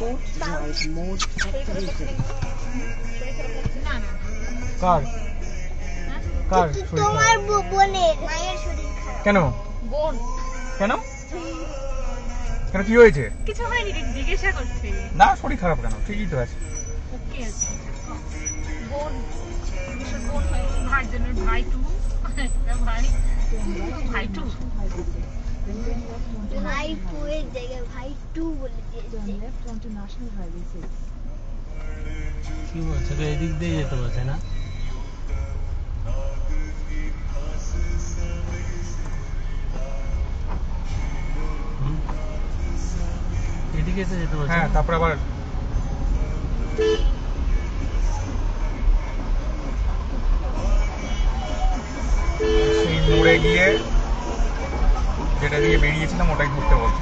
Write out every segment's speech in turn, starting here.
Sport drive mode activated. না না কার কার শরীর তোমার খারাপ? বোনের মায়ের শরীর খারাপ। কেন বোন কেন কেন কি হয়েছে? কিছু হয়নি, জিজ্ঞাসা করছে। না শরীর খারাপ কেন? ঠিকই তো আছে। ওকে আছে বোন, বিশেষ বোন হয় ভাই জন্য ভাই টু ভাই ভাই টু ভাই পুয়ের জায়গায় ভাই টু বলে দিয়েছে। Turn left onto National Highway 6. কি বলছে তো এদিক দিয়ে যেতে বলছে না? হুম? এদিকে তো যেতে বলছে হ্যাঁ না? তারপর আবার সেই মোড়ে গিয়ে যেটা দিয়ে বেরিয়েছিলাম ওটাই ঘুরতে বলছে।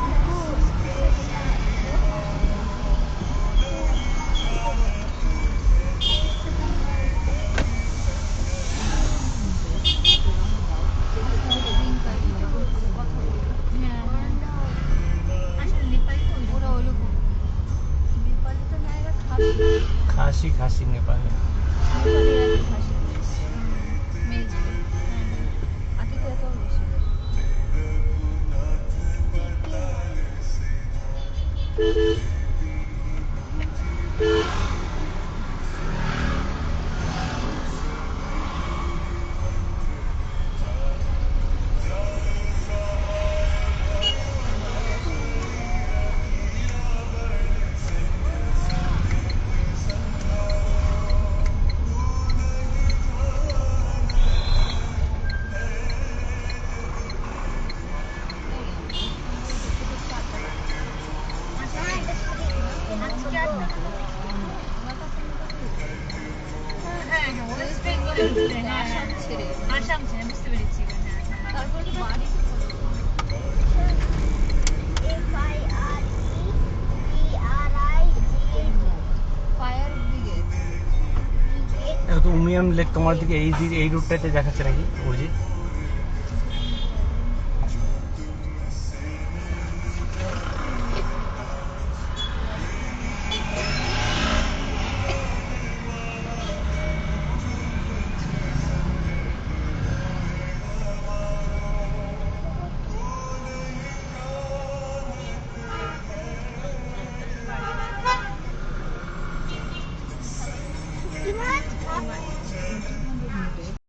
খাসি খাসি নেপালে আসাম ছেড়ে বুঝতে পেরেছি। তারপরে বাড়ি ফায়ার ব্রিগেড তো উমিয়াম লেক তোমার দিকে এই রুটটাতে দেখাচ্ছে নাকি অভিজিৎ?